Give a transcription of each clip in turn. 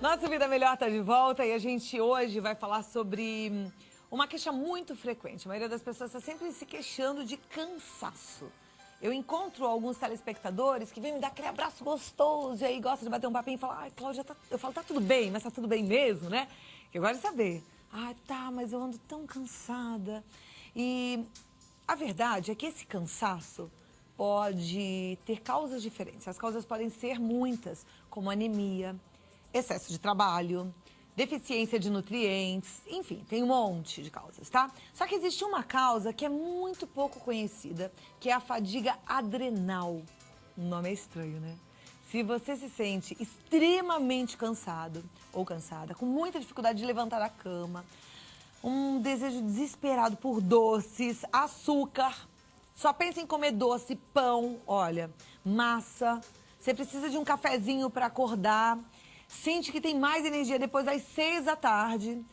Nossa Vida Melhor tá de volta e a gente hoje vai falar sobre uma queixa muito frequente. A maioria das pessoas está sempre se queixando de cansaço. Eu encontro alguns telespectadores que vêm me dar aquele abraço gostoso e aí gostam de bater um papinho e falar: ai, Cláudia, eu falo, tá tudo bem, mas tá tudo bem mesmo, né? Que eu gosto de saber. Ai, tá, mas eu ando tão cansada. E a verdade é que esse cansaço pode ter causas diferentes. As causas podem ser muitas, como anemia, excesso de trabalho, deficiência de nutrientes, enfim, tem um monte de causas, tá? Só que existe uma causa que é muito pouco conhecida, que é a fadiga adrenal. O nome é estranho, né? Se você se sente extremamente cansado ou cansada, com muita dificuldade de levantar da cama, um desejo desesperado por doces, açúcar, só pensa em comer doce, pão, olha, massa, você precisa de um cafezinho para acordar, sente que tem mais energia depois das 6 da tarde,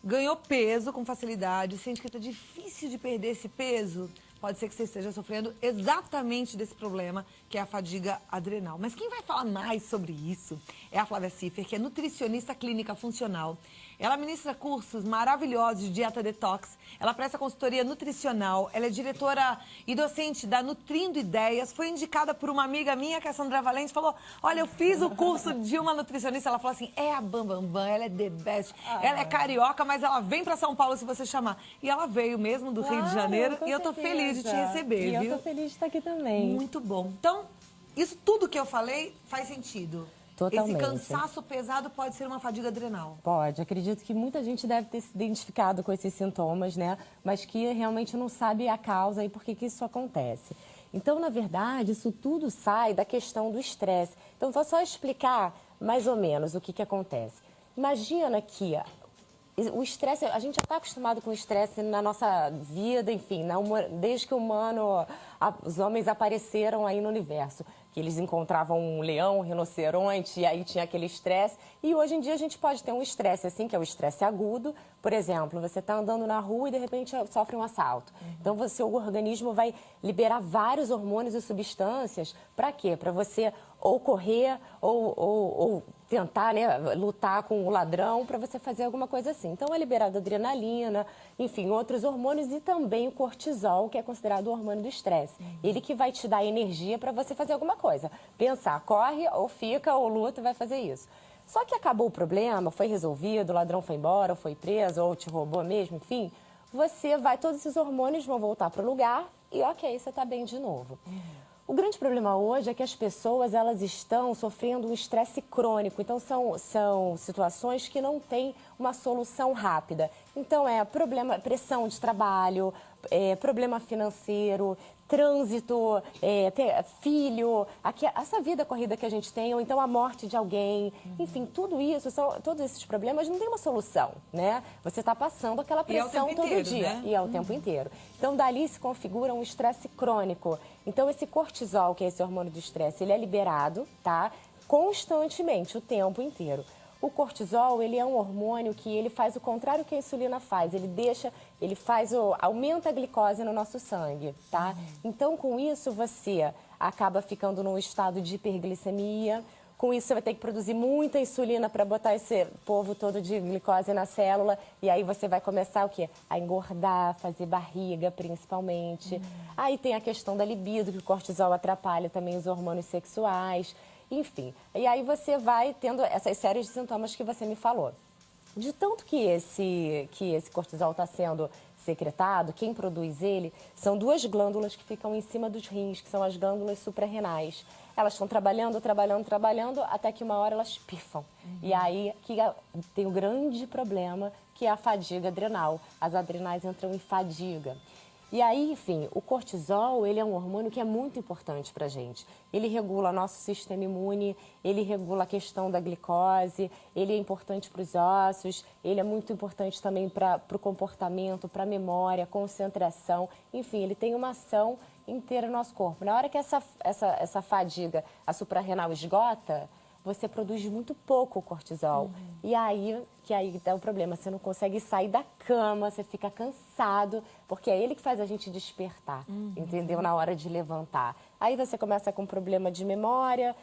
ganhou peso com facilidade, sente que está difícil de perder esse peso, pode ser que você esteja sofrendo exatamente desse problema, que é a fadiga adrenal. Mas quem vai falar mais sobre isso é a Flávia Ciffer, que é nutricionista clínica funcional. Ela ministra cursos maravilhosos de dieta detox, ela presta consultoria nutricional, ela é diretora e docente da Nutrindo Ideias, foi indicada por uma amiga minha, que é a Sandra Valente, falou: olha, eu fiz o curso de uma nutricionista, ela falou assim, é a Bambambam, ela é the best, ela é carioca, mas ela vem pra São Paulo se você chamar. E ela veio mesmo do Rio de Janeiro e eu tô feliz de te receber, viu? viu? Eu tô feliz de estar aqui também. Muito bom. Então, isso tudo que eu falei faz sentido. Totalmente. Esse cansaço pesado pode ser uma fadiga adrenal. Pode. Acredito que muita gente deve ter se identificado com esses sintomas, né? Mas que realmente não sabe a causa e por que isso acontece. Então, na verdade, isso tudo sai da questão do estresse. Então, vou só explicar mais ou menos o que acontece. Imagina que o estresse, a gente já está acostumado com o estresse na nossa vida, enfim, desde que os homens apareceram aí no universo. Que eles encontravam um leão, um rinoceronte, e aí tinha aquele estresse. E hoje em dia a gente pode ter um estresse assim, que é o estresse agudo. Por exemplo, você está andando na rua e de repente sofre um assalto. Então o seu organismo vai liberar vários hormônios e substâncias. Para quê? Para você ou correr ou tentar, né, lutar com o ladrão, para você fazer alguma coisa assim. Então é liberada adrenalina, enfim, outros hormônios e também o cortisol, que é considerado o hormônio do estresse. Ele que vai te dar energia para você fazer alguma coisa. Pensar, corre ou fica ou luta e vai fazer isso. Só que acabou o problema, foi resolvido, o ladrão foi embora, ou foi preso, ou te roubou mesmo, enfim, todos esses hormônios vão voltar para o lugar e ok, você está bem de novo. O grande problema hoje é que as pessoas elas estão sofrendo um estresse crônico, então são situações que não têm uma solução rápida. Então pressão de trabalho, problema financeiro, trânsito, filho, essa vida corrida que a gente tem, ou então a morte de alguém, enfim, todos esses problemas não tem uma solução, né? Você está passando aquela pressão todo dia, né? E é o tempo inteiro. Então, dali se configura um estresse crônico. Então, esse cortisol, que é esse hormônio do estresse, ele é liberado, tá? Constantemente, o tempo inteiro. O cortisol, ele é um hormônio que ele faz o contrário que a insulina faz. Aumenta a glicose no nosso sangue, tá? Então, com isso, você acaba ficando num estado de hiperglicemia. Com isso, você vai ter que produzir muita insulina para botar esse povo todo de glicose na célula. E aí você vai começar o quê? A engordar, fazer barriga, principalmente. Aí tem a questão da libido, que o cortisol atrapalha também os hormônios sexuais. Enfim, e aí você vai tendo essas séries de sintomas que você me falou. De tanto que esse cortisol está sendo secretado, quem produz ele, são duas glândulas que ficam em cima dos rins, que são as glândulas suprarrenais. Elas estão trabalhando, até que uma hora elas pifam. E aí que tem um grande problema, que é a fadiga adrenal. As adrenais entram em fadiga. E aí, enfim, o cortisol, ele é um hormônio que é muito importante para a gente. Ele regula nosso sistema imune, ele regula a questão da glicose, ele é importante para os ossos, ele é muito importante também para o comportamento, para a memória, concentração. Enfim, ele tem uma ação inteira no nosso corpo. Na hora que essa fadiga, a suprarrenal esgota, você produz muito pouco cortisol. E aí dá o problema, você não consegue sair da cama, você fica cansado, porque é ele que faz a gente despertar, entendeu? Na hora de levantar. Aí você começa com problema de memória,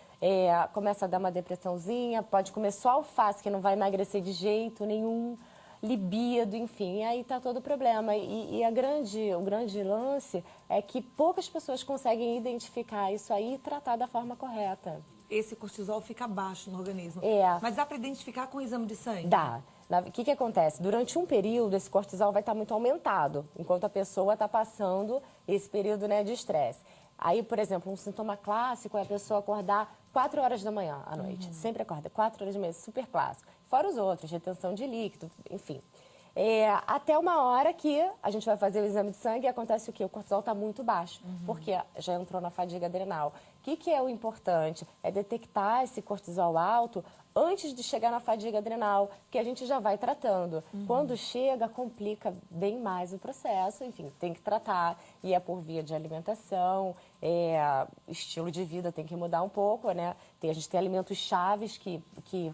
começa a dar uma depressãozinha, pode comer só alface, que não vai emagrecer de jeito nenhum, libido, enfim, aí está todo o problema. E o grande lance é que poucas pessoas conseguem identificar isso aí e tratar da forma correta. Esse cortisol fica baixo no organismo. Mas dá para identificar com o exame de sangue? Dá. O que acontece? Durante um período, esse cortisol vai estar muito aumentado, enquanto a pessoa está passando esse período, né, de estresse. Aí, por exemplo, um sintoma clássico é a pessoa acordar 4 horas da manhã à noite. Sempre acorda 4 horas da manhã, super clássico. Fora os outros, retenção de líquido, enfim. Até uma hora que a gente vai fazer o exame de sangue e acontece o quê? O cortisol está muito baixo, porque já entrou na fadiga adrenal. O que é o importante? É detectar esse cortisol alto antes de chegar na fadiga adrenal, que a gente já vai tratando. Quando chega, complica bem mais o processo, enfim, tem que tratar, e é por via de alimentação, estilo de vida tem que mudar um pouco, né? A gente tem alimentos chaves que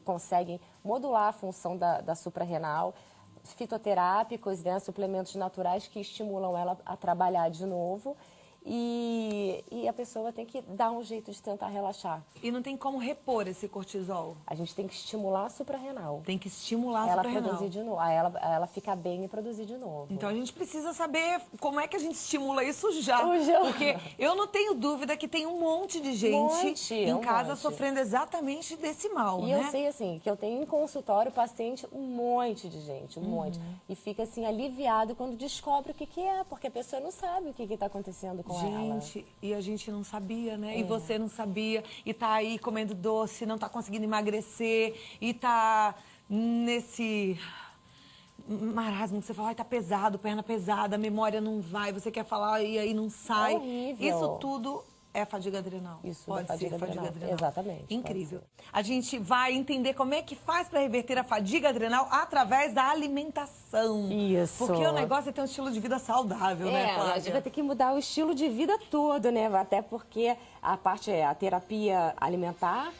conseguem modular a função da suprarrenal, fitoterápicos, né, suplementos naturais que estimulam ela a trabalhar de novo. E a pessoa tem que dar um jeito de tentar relaxar. E não tem como repor esse cortisol? A gente tem que estimular a suprarrenal. Tem que estimular a ela suprarrenal. Produzir de novo, ela ficar bem e produzir de novo. Então a gente precisa saber como é que a gente estimula isso já. Porque eu não tenho dúvida que tem um monte de gente em casa sofrendo exatamente desse mal, né? Eu sei, assim, que eu tenho em consultório paciente um monte de gente, um monte. E fica, assim, aliviado quando descobre o que é, porque a pessoa não sabe o que está acontecendo com ela. Gente, e a gente não sabia, né? E você não sabia, e tá aí comendo doce, não tá conseguindo emagrecer, e tá nesse marasmo que você fala, ai, tá pesado, perna pesada, a memória não vai, você quer falar e aí não sai. Horrível. Isso tudo é fadiga adrenal. Isso pode ser fadiga adrenal. Exatamente. Incrível. A gente vai entender como é que faz para reverter a fadiga adrenal através da alimentação. Isso. Porque o negócio é ter um estilo de vida saudável, né, Flávia? A gente vai ter que mudar o estilo de vida todo, né? Até porque a terapia alimentar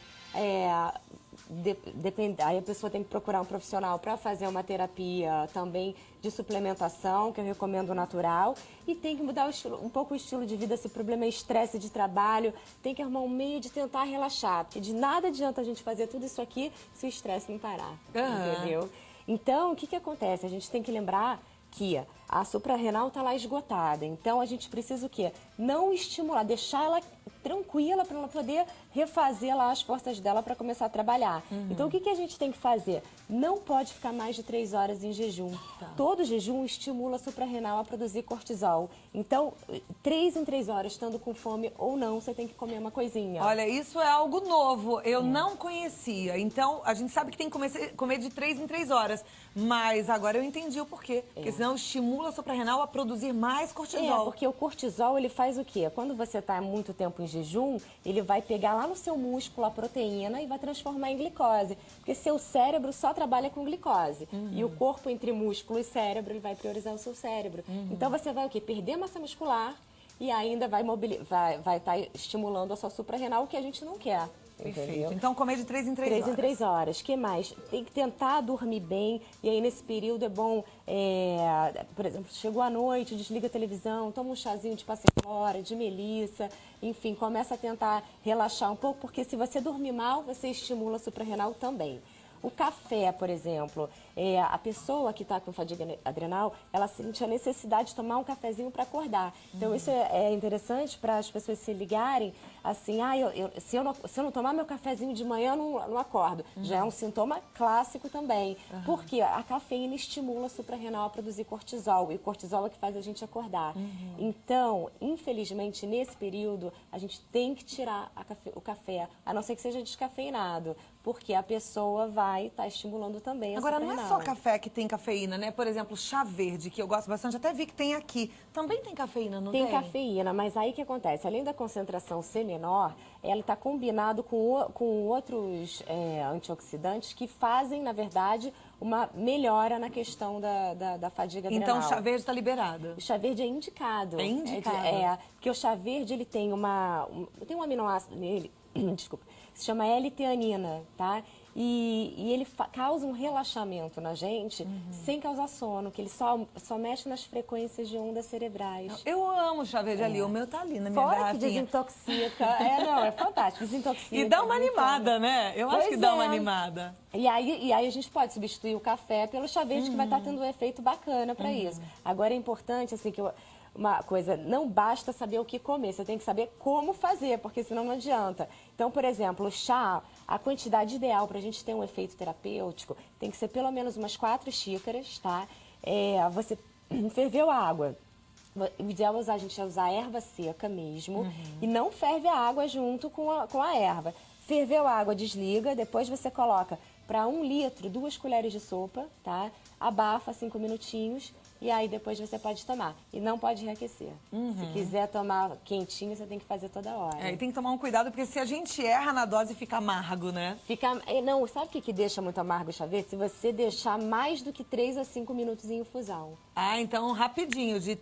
aí a pessoa tem que procurar um profissional para fazer uma terapia também de suplementação, que eu recomendo natural, e tem que mudar um pouco o estilo de vida. Se o problema é estresse de trabalho, tem que arrumar um meio de tentar relaxar, porque de nada adianta a gente fazer tudo isso aqui se o estresse não parar, entendeu? Então, o que acontece? A gente tem que lembrar que a suprarrenal está lá esgotada, então a gente precisa o quê? Não estimular, deixar ela tranquila para ela poder refazer lá as forças dela para começar a trabalhar. Então, o que a gente tem que fazer? Não pode ficar mais de 3 horas em jejum. Todo jejum estimula a suprarrenal a produzir cortisol. Então, 3 em 3 horas, estando com fome ou não, você tem que comer uma coisinha. Olha, isso é algo novo. Eu não conhecia. Então, a gente sabe que tem que comer de 3 em 3 horas. Mas agora eu entendi o porquê. Porque senão estimula a suprarrenal a produzir mais cortisol. Porque o cortisol, ele faz o quê? Quando você está muito tempo em jejum, ele vai pegar lá no seu músculo a proteína e vai transformar em glicose. Porque seu cérebro só trabalha com glicose. E o corpo, entre músculo e cérebro, ele vai priorizar o seu cérebro. Então você vai o quê? Perder massa muscular e ainda vai estar estimulando a sua suprarrenal, o que a gente não quer. Entendeu? Então, comer de 3 em 3 horas. 3 em 3 horas. O que mais? Tem que tentar dormir bem. E aí, nesse período, é bom, por exemplo, chegou à noite, desliga a televisão, toma um chazinho de passiflora, de melissa. Enfim, começa a tentar relaxar um pouco, porque se você dormir mal, você estimula a suprarrenal também. O café, por exemplo, a pessoa que está com fadiga adrenal, ela sente a necessidade de tomar um cafezinho para acordar. Então, isso é interessante para as pessoas se ligarem, assim, se eu não tomar meu cafezinho de manhã, eu não acordo. Já é um sintoma clássico também. Porque a cafeína estimula a suprarrenal a produzir cortisol, e o cortisol é que faz a gente acordar. Então, infelizmente, nesse período, a gente tem que tirar o café, a não ser que seja descafeinado, porque a pessoa vai estar estimulando também a Agora, suprarrenal. não é só café que tem cafeína, né? Por exemplo, chá verde, que eu gosto bastante, até vi que tem aqui. Também tem cafeína, não tem? Tem cafeína, mas aí o que acontece? Além da concentração ser menor, ela está combinado com outros antioxidantes que fazem, na verdade, uma melhora na questão da fadiga adrenal. Então, o chá verde está liberado? O chá verde é indicado. É indicado? Porque o chá verde, ele tem tem um aminoácido nele, desculpa, se chama L-teanina, tá? e ele causa um relaxamento na gente sem causar sono, que ele só mexe nas frequências de ondas cerebrais. Eu amo chá verde ali, o meu tá ali na minha Fora que garrafinha. desintoxica. Não, é fantástico, desintoxica. E dá uma animada, né? Eu acho que dá uma animada. E aí a gente pode substituir o café pelo chá verde, que vai estar tendo um efeito bacana para isso. Agora é importante, assim, uma coisa, não basta saber o que comer, você tem que saber como fazer, porque senão não adianta. Então, por exemplo, o chá, a quantidade ideal para a gente ter um efeito terapêutico tem que ser pelo menos umas 4 xícaras, tá? Você ferveu a água. O ideal é a gente usar erva seca mesmo e não ferve a água junto com a erva. Ferveu a água, desliga, depois você coloca para 1 litro, 2 colheres de sopa, tá? Abafa 5 minutinhos e aí depois você pode tomar. E não pode reaquecer. Se quiser tomar quentinho, você tem que fazer toda hora. E tem que tomar um cuidado, porque se a gente erra na dose, fica amargo, né? Não, sabe o que deixa muito amargo o chá verde? Se você deixar mais do que 3 a 5 minutos em infusão. Então rapidinho, de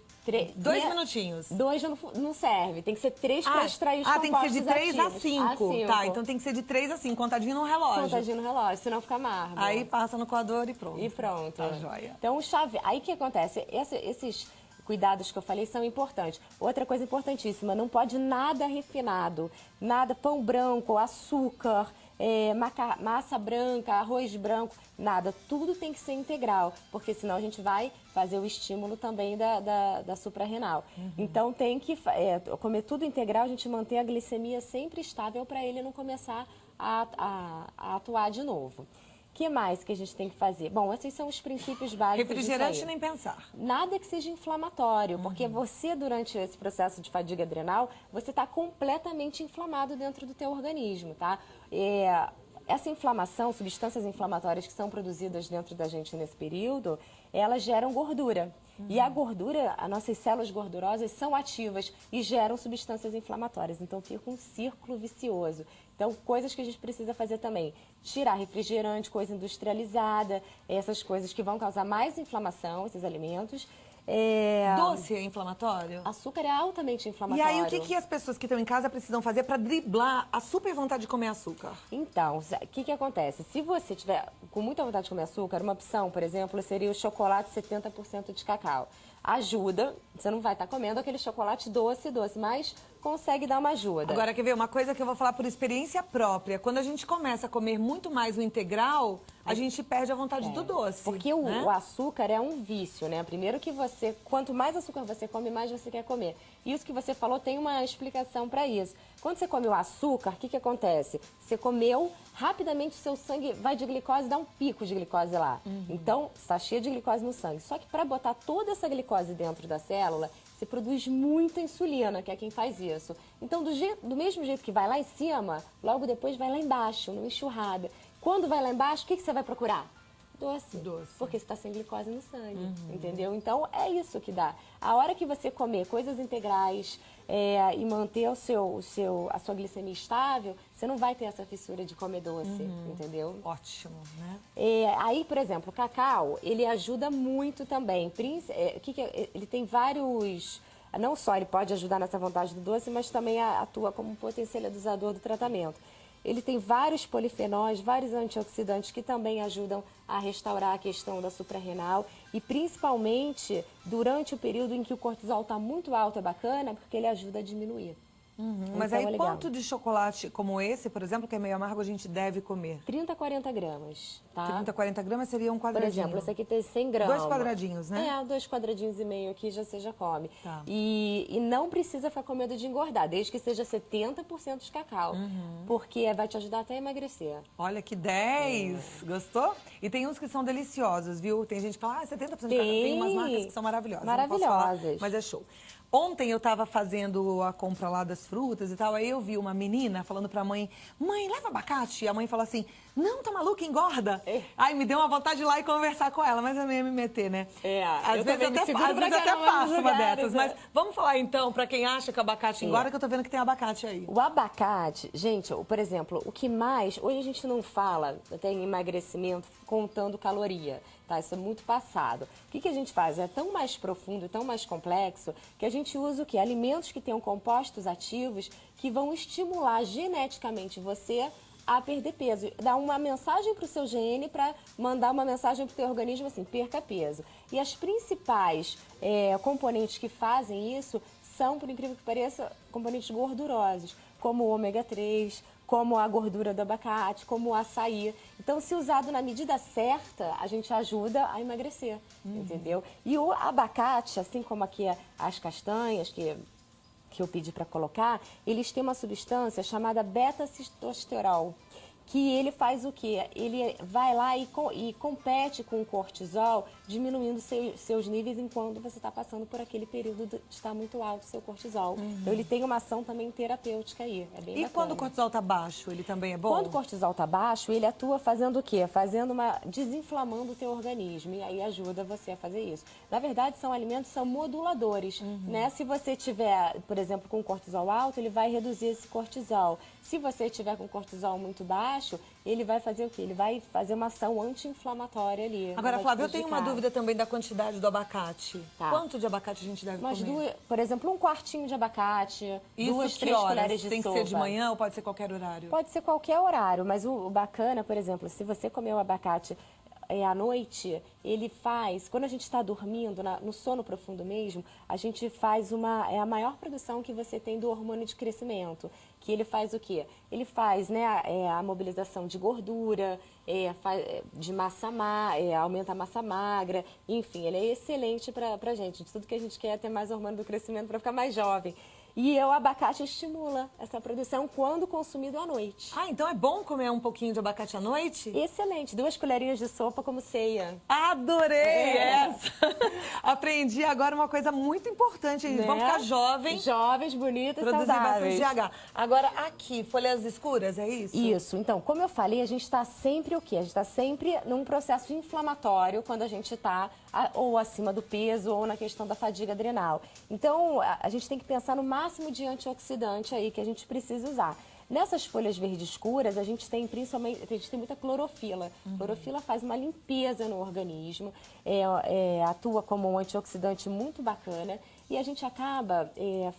2 minutinhos. 2 não serve, tem que ser 3 para extrair os compostos tem que ser de 3 a ativos. 5. Tá, então tem que ser de 3 a 5, contadinho no relógio. Contadinho no relógio, senão fica amargo. Aí passa no coador e pronto. E pronto. Tá joia. Então o chá verde, aí o que acontece? Esses cuidados que eu falei são importantes. Outra coisa importantíssima, não pode nada refinado, nada pão branco, açúcar, massa branca, arroz branco, nada. Tudo tem que ser integral, porque senão a gente vai fazer o estímulo também da suprarrenal. Então tem que comer tudo integral, a gente manter a glicemia sempre estável para ele não começar a atuar de novo. O que mais que a gente tem que fazer? Bom, esses são os princípios básicos. Refrigerante nem pensar. Nada que seja inflamatório, porque você, durante esse processo de fadiga adrenal, você está completamente inflamado dentro do teu organismo, tá? Essa inflamação, substâncias inflamatórias que são produzidas dentro da gente nesse período, elas geram gordura. E a gordura, as nossas células gordurosas são ativas e geram substâncias inflamatórias. Então fica um círculo vicioso. Então, coisas que a gente precisa fazer também. Tirar refrigerante, coisa industrializada, essas coisas que vão causar mais inflamação, esses alimentos. Doce é inflamatório? Açúcar é altamente inflamatório. E aí, o que as pessoas que estão em casa precisam fazer para driblar a super vontade de comer açúcar? Então, o que acontece? Se você tiver com muita vontade de comer açúcar, uma opção, por exemplo, seria o chocolate 70% de cacau. Ajuda, você não vai estar comendo aquele chocolate doce, mas consegue dar uma ajuda. Agora, quer ver? Uma coisa que eu vou falar por experiência própria. Quando a gente começa a comer muito mais o integral, a gente perde a vontade do doce. Porque o açúcar é um vício, né? Primeiro que quanto mais açúcar você come, mais você quer comer. Isso que você falou tem uma explicação para isso. Quando você come o açúcar, o que acontece? Você comeu, rapidamente o seu sangue vai de glicose, dá um pico de glicose lá. Então, está cheio de glicose no sangue. Só que para botar toda essa glicose dentro da célula, você produz muita insulina, que é quem faz isso. Então, do mesmo jeito que vai lá em cima, logo depois vai lá embaixo, numa enxurrada. Quando vai lá embaixo, o que você vai procurar? Doce. Porque você está sem glicose no sangue, entendeu? Então, é isso que dá. A hora que você comer coisas integrais e manter a sua glicemia estável, você não vai ter essa fissura de comer doce, entendeu? Ótimo, né? Aí, por exemplo, o cacau, ele ajuda muito também. Ele tem vários... Não só ele pode ajudar nessa vontade do doce, mas também atua como um potencializador do tratamento. Ele tem vários polifenóis, vários antioxidantes que também ajudam a restaurar a questão da suprarrenal e principalmente durante o período em que o cortisol está muito alto é bacana porque ele ajuda a diminuir. Mas aí quanto de chocolate como esse, por exemplo, que é meio amargo, a gente deve comer? 30 a 40 gramas, tá? 30 a 40 gramas seria um quadradinho. Por exemplo, esse aqui tem 100 gramas. 2 quadradinhos, né? 2 quadradinhos e meio aqui já você já come. Tá. E não precisa ficar com medo de engordar, desde que seja 70% de cacau. Porque vai te ajudar até a emagrecer. Olha que 10! Gostou? E tem uns que são deliciosos, viu? Tem gente que fala, 70% de cacau. Tem umas marcas que são maravilhosas. Maravilhosas. Não posso falar, mas é show. Ontem eu estava fazendo a compra lá das frutas e tal, aí eu vi uma menina falando pra mãe, leva abacate. E a mãe falou assim, não, tá maluca, engorda. Ai, me deu uma vontade de ir lá e conversar com ela, mas eu não ia me meter, né? Às vezes eu até faço uma dessas, mas vamos falar então pra quem acha que o abacate engorda, que eu tô vendo que tem abacate aí. O abacate, gente, por exemplo, o que mais, hoje a gente não fala até em emagrecimento contando caloria, tá? Isso é muito passado. O que a gente faz? É tão mais profundo, tão mais complexo, que a gente usa o quê? Alimentos que tenham compostos ativos que vão estimular geneticamente você a perder peso. Dá uma mensagem para o seu gene para mandar uma mensagem para o teu organismo assim, perca peso. E as principais componentes que fazem isso são, por incrível que pareça, componentes gordurosos, como o ômega 3, como a gordura do abacate, como o açaí. Então, se usado na medida certa, a gente ajuda a emagrecer, entendeu? E o abacate, assim como aqui as castanhas, que eu pedi para colocar, eles têm uma substância chamada beta-cistosterol, que ele faz o quê? Ele vai lá e compete com o cortisol, diminuindo seus níveis enquanto você está passando por aquele período de estar muito alto o seu cortisol. Então, ele tem uma ação também terapêutica aí. É bem bacana. Quando o cortisol está baixo, ele também é bom? Quando o cortisol está baixo, ele atua fazendo o quê? Desinflamando o teu organismo, e aí ajuda você a fazer isso. Na verdade, são moduladores, né? Se você tiver, por exemplo, com cortisol alto, ele vai reduzir esse cortisol. Se você tiver com cortisol muito baixo, ele vai fazer o quê? Ele vai fazer uma ação anti-inflamatória ali. Agora, Flávia, eu tenho uma dúvida também da quantidade do abacate. Tá. Quanto de abacate a gente deve comer? Por exemplo, um quartinho de abacate, Isso 2, que 3 horas? colheres de Tem sopa. que ser de manhã ou pode ser qualquer horário? Pode ser qualquer horário, mas o bacana, por exemplo, se você comer o abacate à noite, ele faz, quando a gente está dormindo, no sono profundo mesmo, a gente faz a maior produção que você tem do hormônio de crescimento, que ele faz o quê? Ele faz, né, a mobilização de gordura, de massa aumenta a massa magra, enfim, ele é excelente pra gente, de tudo que a gente quer é ter mais hormônio do crescimento para ficar mais jovem. E o abacate estimula essa produção quando consumido à noite. Ah, então é bom comer um pouquinho de abacate à noite? Excelente. 2 colherinhas de sopa como ceia. Adorei essa! Aprendi agora uma coisa muito importante. Né? Vamos ficar jovens. Jovens, bonitas, produzir saudáveis. bastante GH. Agora, aqui, folhas escuras, é isso? Isso. Então, como eu falei, a gente está sempre o quê? A gente está sempre num processo inflamatório quando a gente está ou acima do peso ou na questão da fadiga adrenal. Então, a gente tem que pensar no máximo de antioxidante aí que a gente precisa usar. Nessas folhas verdes escuras, a gente tem muita clorofila. Clorofila faz uma limpeza no organismo, atua como um antioxidante muito bacana e a gente acaba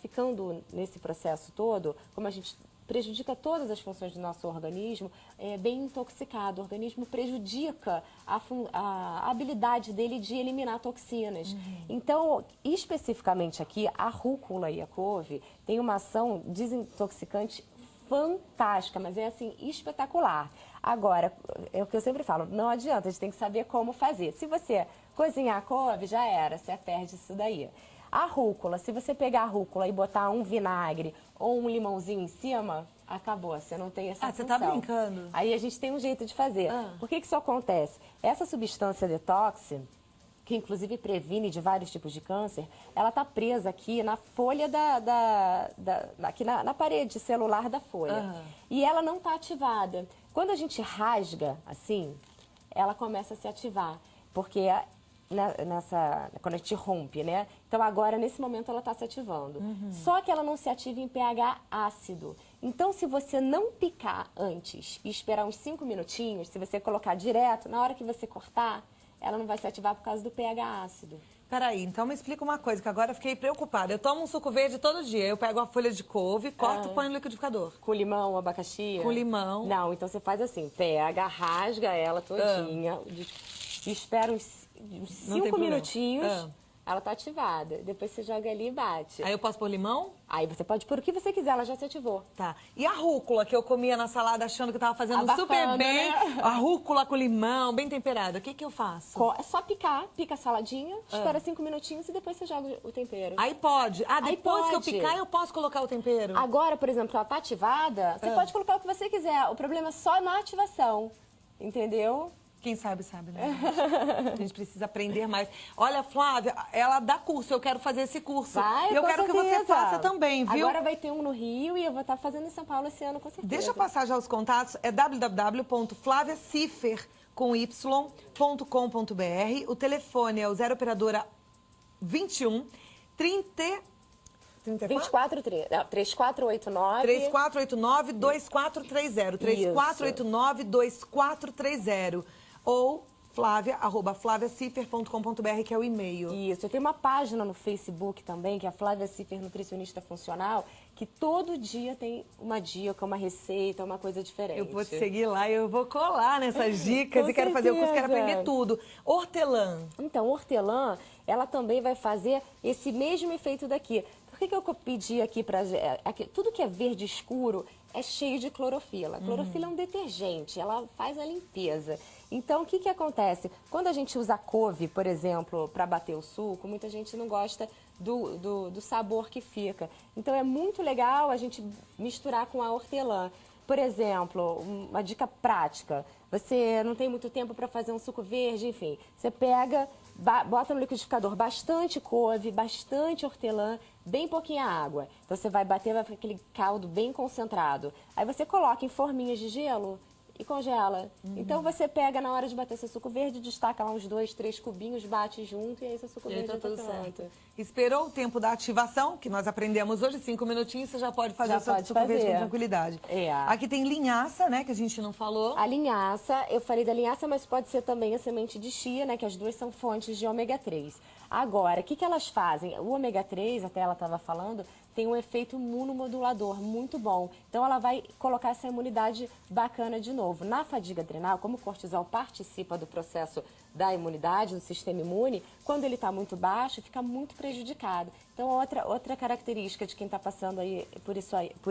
ficando nesse processo todo, como a gente prejudica todas as funções do nosso organismo, bem intoxicado. O organismo prejudica a habilidade dele de eliminar toxinas. Então, especificamente aqui, a rúcula e a couve tem uma ação desintoxicante fantástica, mas é assim, espetacular. Agora, é o que eu sempre falo, não adianta, a gente tem que saber como fazer. Se você cozinhar a couve, já era, você perde isso daí. A rúcula, se você pegar a rúcula e botar um vinagre ou um limãozinho em cima, acabou, você não tem essa função. Você tá brincando? Aí a gente tem um jeito de fazer. Por que isso acontece? Essa substância detox, que inclusive previne de vários tipos de câncer, ela tá presa aqui na folha aqui na parede celular da folha. E ela não tá ativada. Quando a gente rasga, assim, ela começa a se ativar, porque quando a gente rompe, né? Então agora, nesse momento, ela está se ativando. Só que ela não se ativa em pH ácido. Então, se você não picar antes e esperar uns 5 minutinhos, se você colocar direto, na hora que você cortar, ela não vai se ativar por causa do pH ácido. Peraí, então me explica uma coisa, que agora eu fiquei preocupada. Eu tomo um suco verde todo dia, eu pego a folha de couve, corto e põe no liquidificador. Com limão, abacaxi? Com limão. Não, então você faz assim, pega, rasga ela todinha, espera uns 5 minutinhos, ela tá ativada. Depois você joga ali e bate. Aí eu posso pôr limão? Aí você pode pôr o que você quiser, ela já se ativou. Tá. E a rúcula que eu comia na salada achando que tava fazendo Abafando, super bem, né? A rúcula com limão, bem temperada, o que que eu faço? É só pica a saladinha, espera 5 minutinhos e depois você joga o tempero. Aí pode. Ah, Aí depois que eu pode. picar, eu posso colocar o tempero? Agora, por exemplo, ela tá ativada, você pode colocar o que você quiser. O problema é só na ativação, entendeu? Quem sabe, sabe, né? A gente precisa aprender mais. Olha, Flávia, ela dá curso, eu quero fazer esse curso. Vai, e eu com quero certeza. que você faça também, viu? Agora vai ter um no Rio e eu vou estar fazendo em São Paulo esse ano, com certeza. Deixa eu passar já os contatos, é www.flaviaciffer.com.br. O telefone é o 0 operadora 21 30... 3489 3489-2430. 3489-2430. Ou flávia@flaviaciffer.com.br, que é o e-mail. Isso, eu tenho uma página no Facebook também, que é a Flávia Ciffer Nutricionista Funcional, que todo dia tem uma dica, uma receita, uma coisa diferente. Eu vou te seguir lá e eu vou colar nessas dicas e quero fazer o curso, quero aprender tudo. Hortelã. Então, hortelã, ela também vai fazer esse mesmo efeito daqui. Por que eu pedi aqui para... Tudo que é verde escuro é cheio de clorofila. A clorofila é um detergente, ela faz a limpeza. Então, o que acontece? Quando a gente usa couve, por exemplo, para bater o suco, muita gente não gosta do sabor que fica. Então, é muito legal a gente misturar com a hortelã. Por exemplo, uma dica prática, você não tem muito tempo para fazer um suco verde, enfim, você pega, bota no liquidificador bastante couve, bastante hortelã, bem pouquinha água. Então você vai bater, vai ficar aquele caldo bem concentrado. Aí você coloca em forminhas de gelo e congela. Então você pega na hora de bater seu suco verde, destaca lá uns 2, 3 cubinhos, bate junto e aí seu suco verde já tá pronto. Esperou o tempo da ativação, que nós aprendemos hoje, 5 minutinhos, você já pode fazer o seu suco verde com tranquilidade. Aqui tem linhaça, né, que a gente não falou. A linhaça, eu falei da linhaça, mas pode ser também a semente de chia, né, que as duas são fontes de ômega 3. Agora, o que elas fazem? O ômega 3, até ela estava falando, tem um efeito imunomodulador muito bom. Então, ela vai colocar essa imunidade bacana de novo. Na fadiga adrenal, como o cortisol participa do processo da imunidade, do sistema imune, quando ele está muito baixo, fica muito prejudicado. Então, outra característica de quem está passando aí por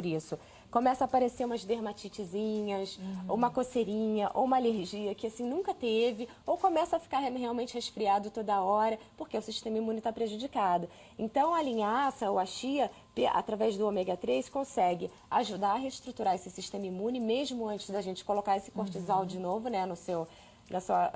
isso, começa a aparecer umas dermatitezinhas, ou uma coceirinha, ou uma alergia que assim nunca teve, ou começa a ficar realmente resfriado toda hora, porque o sistema imune está prejudicado. Então, a linhaça ou a chia, através do ômega 3, consegue ajudar a reestruturar esse sistema imune, mesmo antes da gente colocar esse cortisol de novo, né, na sua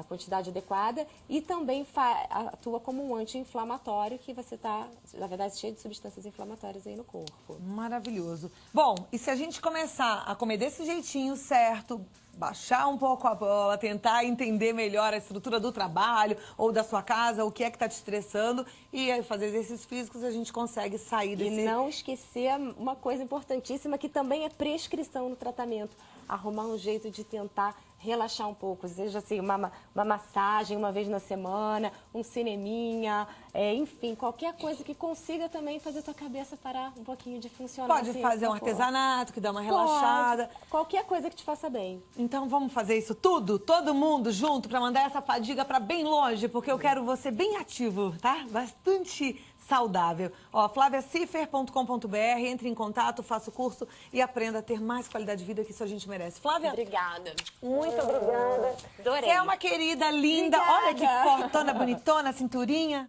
quantidade adequada, e também atua como um anti-inflamatório, que você está, na verdade, cheio de substâncias inflamatórias aí no corpo. Maravilhoso. Bom, e se a gente começar a comer desse jeitinho certo, baixar um pouco a bola, tentar entender melhor a estrutura do trabalho ou da sua casa, o que é que está te estressando, e fazer exercícios físicos, a gente consegue sair desse... E não esquecer uma coisa importantíssima, que também é prescrição no tratamento. Arrumar um jeito de tentar relaxar um pouco, seja assim, uma massagem uma vez na semana, um cineminha, enfim, qualquer coisa que consiga também fazer tua cabeça parar um pouquinho de funcionar. Pode fazer um artesanato que dá uma relaxada. Qualquer coisa que te faça bem. Então vamos fazer isso tudo, todo mundo junto, para mandar essa fadiga para bem longe, porque eu quero você bem ativo, tá? Bastante saudável. Ó, flaviaciffer.com.br, entre em contato, faça o curso e aprenda a ter mais qualidade de vida, que isso a gente merece. Flávia? Obrigada. Muito obrigada. Adorei. Você é uma querida, linda. Obrigada. Olha que fortona, bonitona, cinturinha.